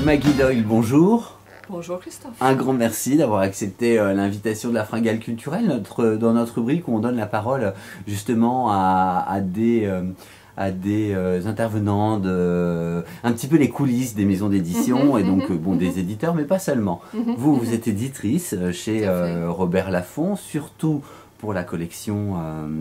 Maggie Doyle, bonjour. Bonjour Christophe. Un grand merci d'avoir accepté l'invitation de la Fringale culturelle, dans notre rubrique où on donne la parole justement à des intervenants, un petit peu les coulisses des maisons d'édition et donc bon, des éditeurs, mais pas seulement. Vous êtes éditrice chez Robert Laffont, surtout pour la collection,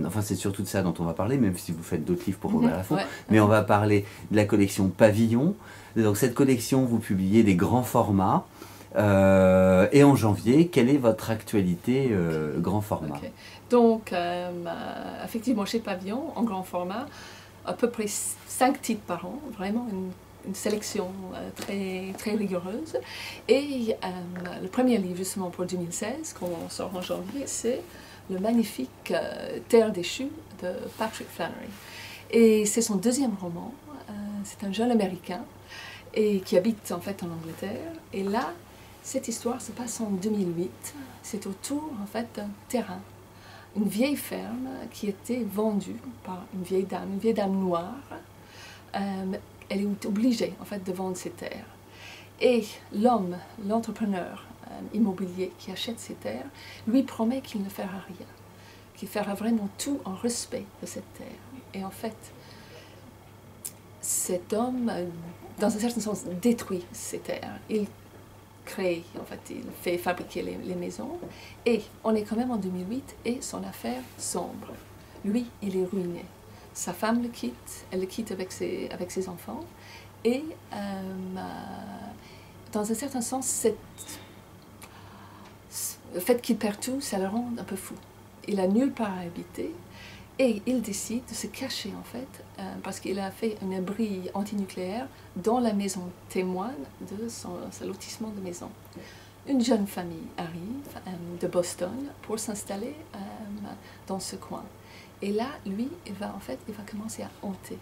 enfin c'est surtout de ça dont on va parler, même si vous faites d'autres livres pour Robert Laffont, mais on va parler de la collection Pavillon. Donc cette collection, vous publiez des grands formats. Et en janvier, quelle est votre actualité grand format? Donc, effectivement, chez Pavillon, en grand format, à peu près 5 titres par an, vraiment une sélection très, très rigoureuse. Et le premier livre, justement, pour 2016, qu'on sort en janvier, c'est le magnifique Terre déchue de Patrick Flannery. Et c'est son deuxième roman. C'est un jeune Américain et qui habite en fait en Angleterre. Et là, cette histoire se passe en 2008. C'est autour en fait d'un terrain, une vieille ferme qui était vendue par une vieille dame noire. Elle est obligée en fait de vendre ses terres. Et l'homme, l'entrepreneur immobilier qui achète ses terres, lui promet qu'il ne fera rien, qu'il fera vraiment tout en respect de cette terre. Et en fait, cet homme, dans un certain sens, détruit ses terres. Il crée, en fait, il fait fabriquer les maisons. Et on est quand même en 2008 et son affaire sombre. Lui, il est ruiné. Sa femme le quitte, elle le quitte avec ses enfants. Et dans un certain sens, le fait qu'il perd tout, ça le rend un peu fou. Il n'a nulle part à habiter. Et il décide de se cacher, en fait, parce qu'il a fait un abri antinucléaire dans la maison témoin de son lotissement de maison. Une jeune famille arrive de Boston pour s'installer dans ce coin. Et là, lui, il va commencer à hanter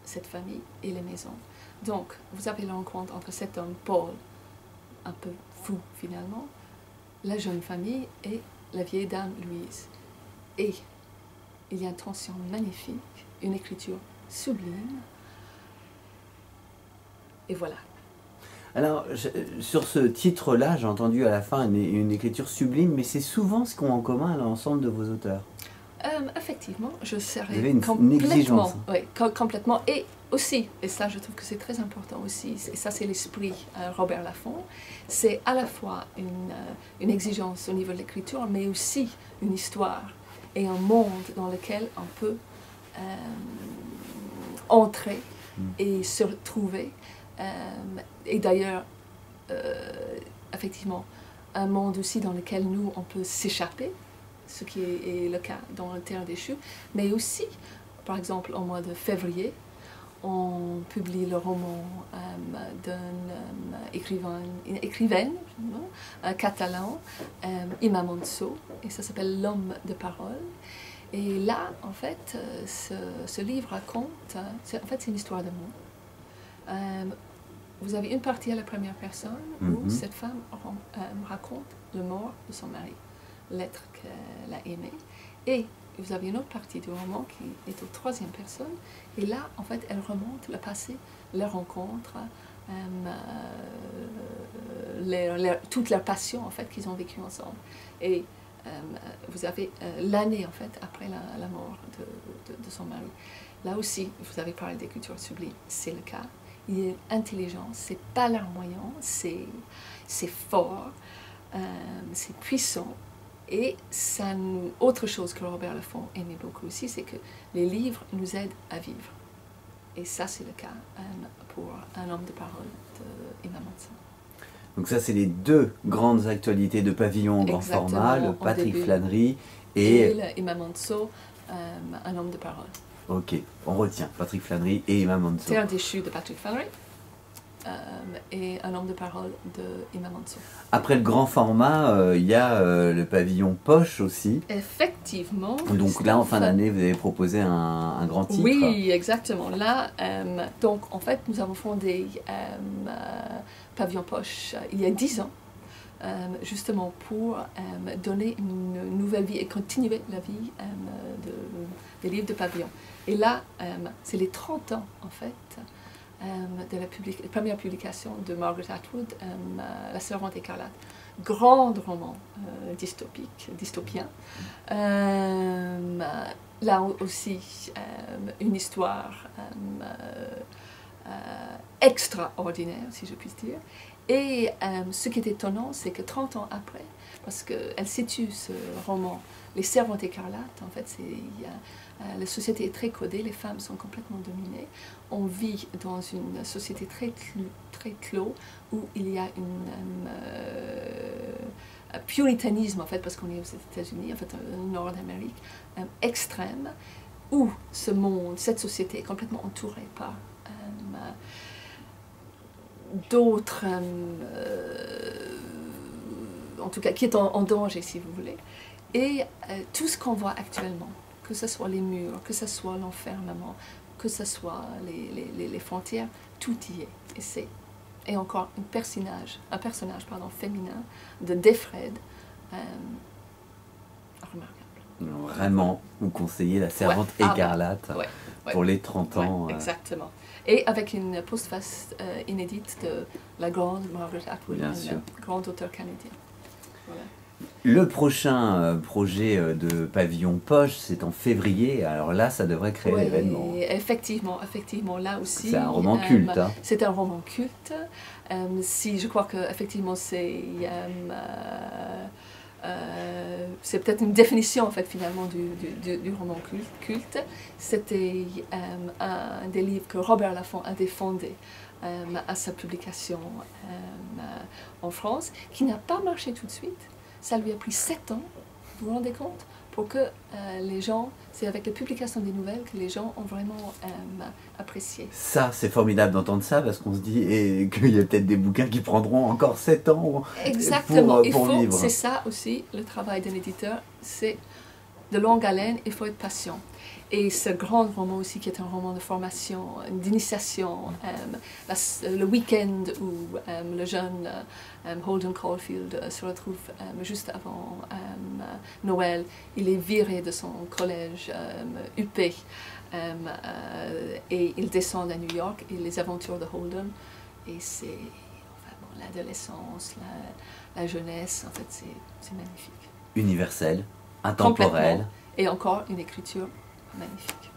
cette famille et les maisons. Donc, vous avez la rencontre entre cet homme, Paul, un peu fou finalement, la jeune famille et la vieille dame, Louise. Et il y a une tension magnifique, une écriture sublime. Et voilà. Alors, sur ce titre-là, j'ai entendu à la fin une écriture sublime, mais c'est souvent ce qu'ont en commun l'ensemble de vos auteurs. Effectivement, je serais vous avez une exigence. Oui, complètement. Et aussi, et ça je trouve que c'est très important aussi, et ça c'est l'esprit Robert Laffont, c'est à la fois une exigence au niveau de l'écriture, mais aussi une histoire et un monde dans lequel on peut entrer et se retrouver. Et d'ailleurs, effectivement, un monde aussi dans lequel nous, on peut s'échapper, ce qui est le cas dans le Terre déchue, mais aussi, par exemple, au mois de février, on publie le roman d'une écrivaine catalan, Imma Monceau, et ça s'appelle L'homme de parole. Et là, en fait, ce livre raconte, c'est une histoire d'amour. Vous avez une partie à la première personne où cette femme raconte le mort de son mari, l'être qu'elle a aimé. Et vous avez une autre partie du roman qui est aux troisième personne. Et là, en fait, elle remonte le passé, les rencontres, toute leur passion, en fait, qu'ils ont vécue ensemble. Et vous avez l'année, en fait, après la mort de son mari. Là aussi, vous avez parlé d'écriture sublime, c'est le cas. Il est intelligent, c'est pas larmoyant, c'est fort, c'est puissant. Et autre chose que Robert Laffont aimait beaucoup aussi, c'est que les livres nous aident à vivre. Et ça, c'est le cas pour Un homme de parole d'Imma Monceau. Donc ça, c'est les deux grandes actualités de Pavillon en grand format, le Patrick Flannery et Imma Monceau, Un homme de parole. Ok, on retient Patrick Flannery et Imma Monceau. Terre déchue de Patrick Flannery et Un homme de parole de Imma Monceau. Après le grand format, il y a le pavillon poche aussi. Effectivement. Donc là, en fin d'année, vous avez proposé un grand titre. Oui, exactement. Là, donc en fait, nous avons fondé Pavillon Poche il y a 10 ans, justement pour donner une nouvelle vie et continuer la vie des livres de Pavillon. Et là, c'est les 30 ans, en fait, de la première publication de Margaret Atwood, La Servante écarlate. Grand roman dystopien. Là aussi, une histoire extraordinaire, si je puis dire. Et ce qui est étonnant, c'est que 30 ans après, parce qu'elle situe ce roman, Les Servantes écarlates, en fait, la société est très codée, les femmes sont complètement dominées. On vit dans une société très clos, où il y a un puritanisme, en fait, parce qu'on est aux États-Unis, en fait, au nord d'Amérique, extrême, où ce monde, cette société est complètement entourée par d'autres, en tout cas, qui est en danger, si vous voulez. Et tout ce qu'on voit actuellement, que ce soit les murs, que ce soit l'enfermement, que ce soit les frontières, tout y est. Et encore un personnage féminin de Defred, remarquable. Vraiment, vous conseillez La Servante écarlate pour les 30 ans. Exactement. Et avec une postface inédite de la grande Margaret Atwood, une grande auteure canadienne. Voilà. Le prochain projet de Pavillon Poche, c'est en février. Alors là, ça devrait créer l'événement. Effectivement, là aussi. C'est un roman culte. Hein. C'est un roman culte. Je crois que effectivement, c'est peut-être une définition en fait finalement du roman culte. C'était un des livres que Robert Laffont a défendu à sa publication en France, qui n'a pas marché tout de suite. Ça lui a pris 7 ans, vous vous rendez compte, pour que les gens, c'est avec la publication des nouvelles que les gens ont vraiment apprécié. Ça, c'est formidable d'entendre ça, parce qu'on se dit qu'il y a peut-être des bouquins qui prendront encore 7 ans Exactement. pour vivre. C'est ça aussi, le travail d'un éditeur, c'est de longue haleine, il faut être patient. Et ce grand roman aussi, qui est un roman de formation, d'initiation, le week-end où le jeune Holden Caulfield se retrouve juste avant Noël, il est viré de son collège UP et il descend à New York, et les aventures de Holden, et c'est l'adolescence, la jeunesse, en fait c'est magnifique. Universel, intemporel. Et encore une écriture magnifique.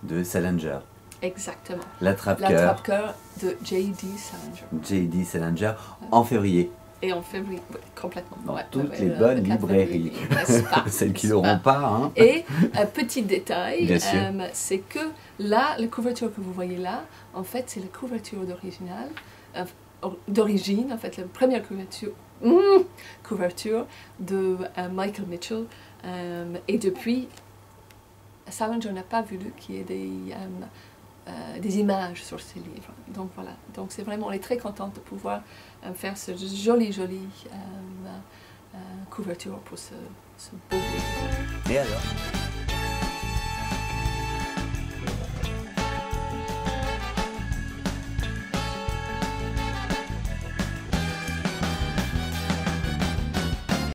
De Salinger. Exactement. L'attrape-cœur de J.D. Salinger. J.D. Salinger, en février. Et en février, complètement. Dans toutes les bonnes librairies. Celles qui ne l'auront pas. Hein. Et petit détail, c'est que là, la couverture que vous voyez là, en fait, c'est la couverture d'origine, en fait, la première couverture de Michael Mitchell. Et depuis, Salinger n'a pas voulu qu'il y ait des images sur ses livres. Donc voilà, donc c'est vraiment, on est très contente de pouvoir faire ce joli couverture pour ce beau livre. Et alors ?